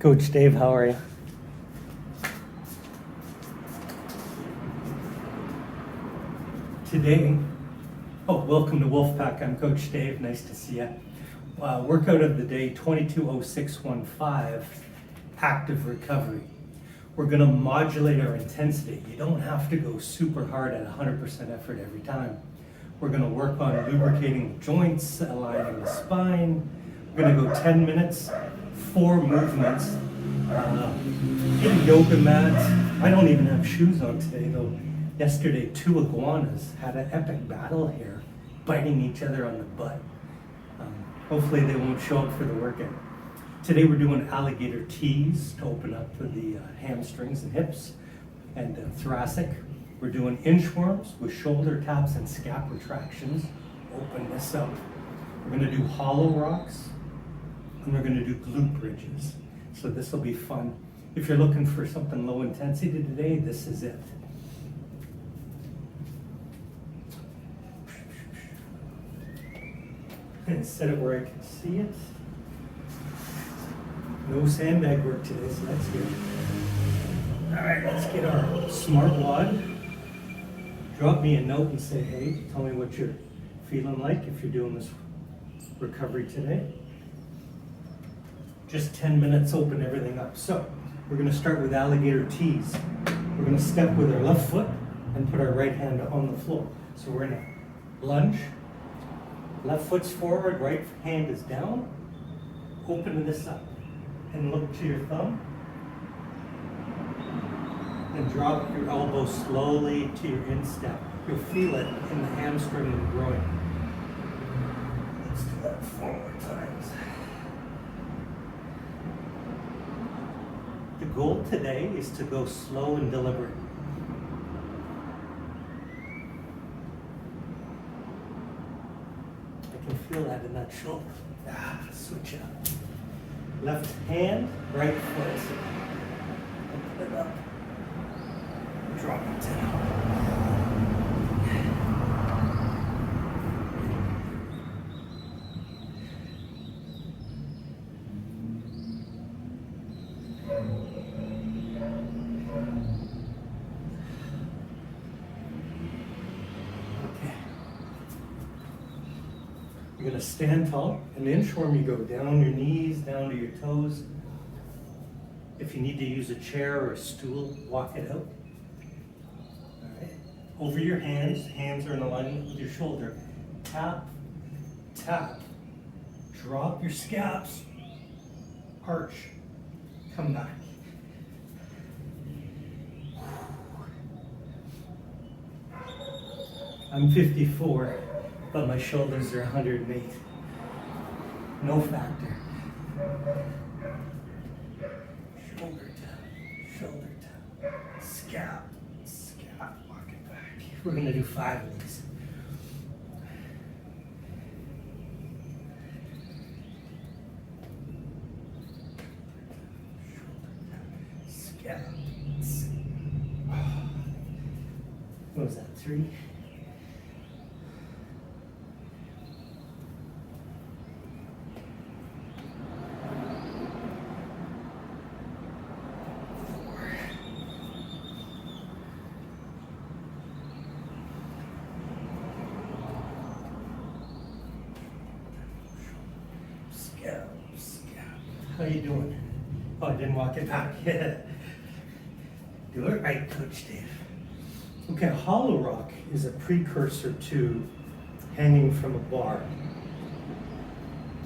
Coach Dave, how are you? Today, welcome to Wolfpack. I'm Coach Dave. Nice to see you. Workout of the day, 220615, active recovery. We're going to modulate our intensity. You don't have to go super hard at 100% effort every time. We're going to work on lubricating the joints, aligning the spine. We're going to go 10 minutes, 4 movements. Get a yoga mat. I don't even have shoes on today though. Yesterday, 2 iguanas had an epic battle here, biting each other on the butt. Hopefully they won't show up for the workout. Today we're doing alligator tees to open up for the hamstrings and hips and thoracic. We're doing inchworms with shoulder taps and scap retractions. Open this up. We're going to do hollow rocks and we're going to do glute bridges. So this will be fun. If you're looking for something low intensity today, this is it. And set it where I can see it. No sandbag work today, so that's good. All right, let's get our smart wad. Drop me a note and say, hey, tell me what you're feeling like if you're doing this recovery today. Just 10 minutes, open everything up. So we're going to start with alligator tees. We're going to step with our left foot and put our right hand on the floor. So we're going to lunge. Left foot's forward, right hand is down. Open this up and look to your thumb. And drop your elbow slowly to your instep. You'll feel it in the hamstring and groin. Let's do that 4 more times. The goal today is to go slow and deliberate. I can feel that in that shoulder. Switch it up. Left hand, right foot. Open it up. Drop it down. You're going to stand tall. In the inchworm, you go down your knees, down to your toes. If you need to use a chair or a stool, walk it out. All right. Over your hands. Hands are in alignment with your shoulder. Tap, tap. Drop your scaps. Arch. Come back. I'm 54. But my shoulders are 108. No factor. Shoulder tap, scap, walk it back. We're gonna do 5 of these. Scap. What was that, 3? How you doing? Oh, I didn't walk it back. Yeah. Do it right, Coach Dave. Okay, a hollow rock is a precursor to hanging from a bar.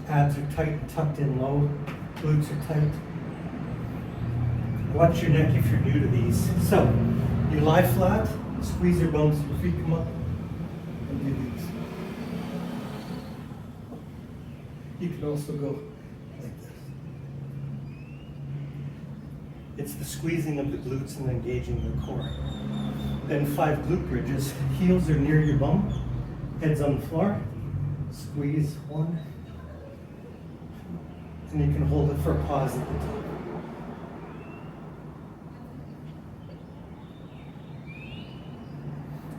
Abs are tight and tucked in low. Glutes are tight. Watch your neck if you're new to these. So, you lie flat, squeeze your bones, your feet come up, and do these. You can also go like this. It's the squeezing of the glutes and engaging the core. Then 5 glute bridges. Heels are near your bum, head's on the floor. Squeeze 1. And you can hold it for a pause at the top.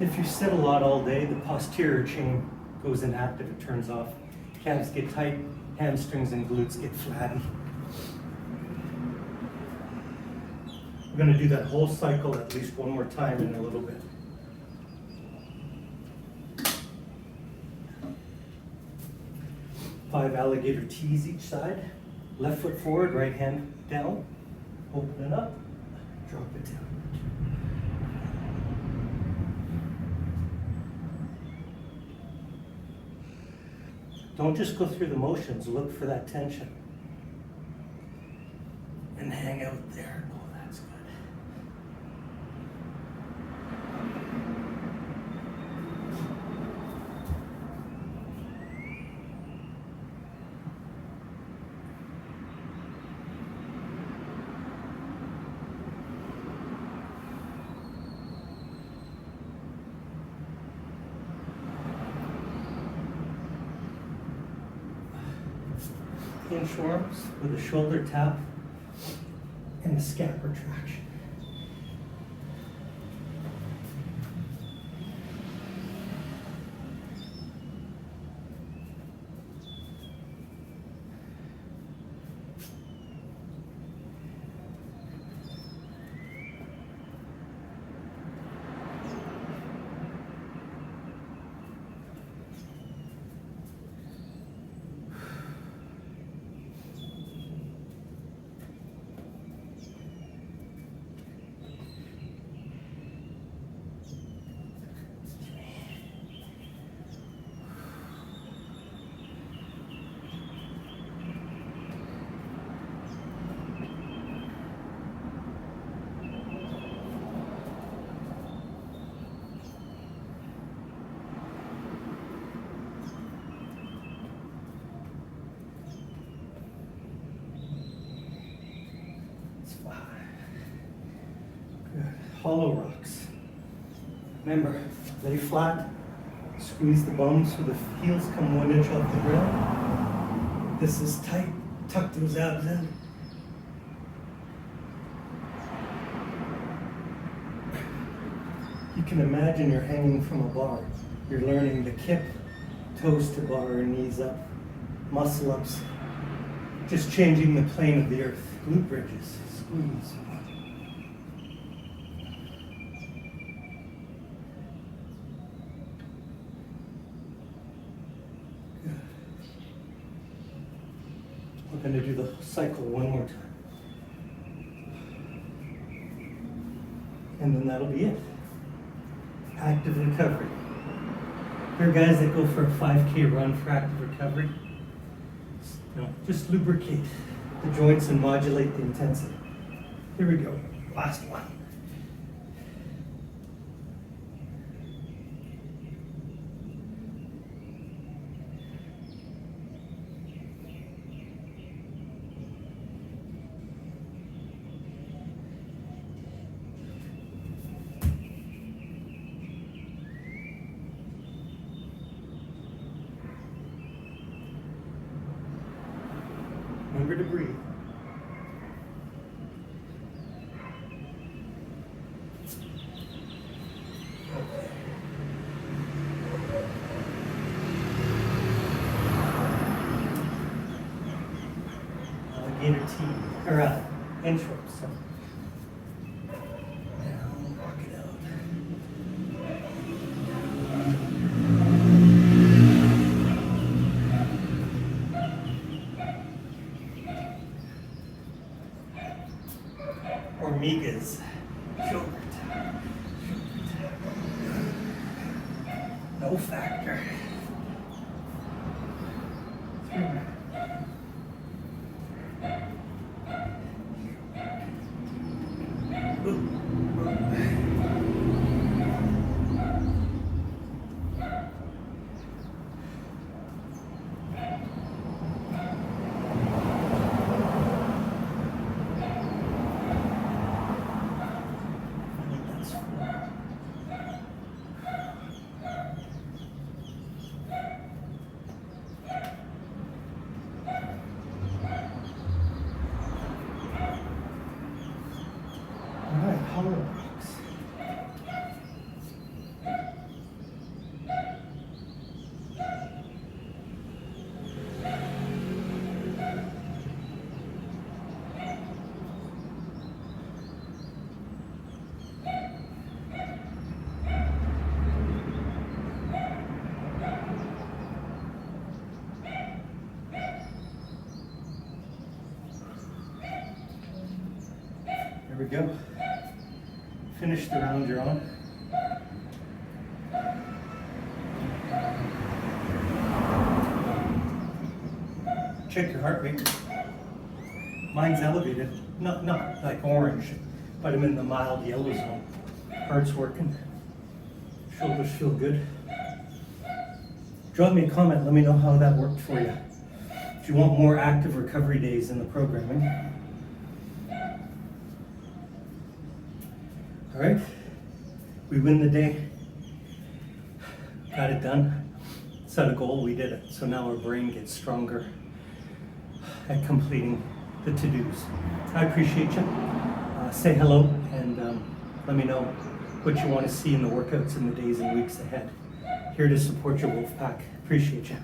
If you sit a lot all day, the posterior chain goes inactive, it turns off. Calves get tight, hamstrings and glutes get flabby. We're gonna do that whole cycle at least one more time in a little bit. Five alligator T's each side. Left foot forward, right hand down. Open it up, drop it down. Don't just go through the motions, look for that tension. And hang out there. Oh, that's good. Inchworms with a shoulder tap and a scap retraction. Good. Hollow rocks. Remember, lay flat, squeeze the bums so the heels come 1 inch off the ground. This is tight, tuck those abs in. You can imagine you're hanging from a bar. You're learning to kip, toes to bar and knees up, muscle ups. Just changing the plane of the earth. Glute bridges, squeeze. Good. We're going to do the cycle one more time. And then that'll be it. Active recovery. There are guys that go for a 5K run for active recovery. You know, just lubricate the joints and modulate the intensity. Here we go. Last one. Remember to breathe. Alligator T, or inchworms. So. Down, walk it out. Migas. Shoulder tap. No factor. we go. Finish the round you're on. Check your heart rate. Mine's elevated, not like orange, but I'm in the mild yellow zone. Heart's working. Shoulders feel good. Drop me a comment, let me know how that worked for you. If you want more active recovery days in the programming. All right, we win the day. Got it done. Set a goal, we did it. So now our brain gets stronger at completing the to-dos. I appreciate you. Say hello and let me know what you want to see in the workouts in the days and weeks ahead. Here to support your Wolfpack. Appreciate you.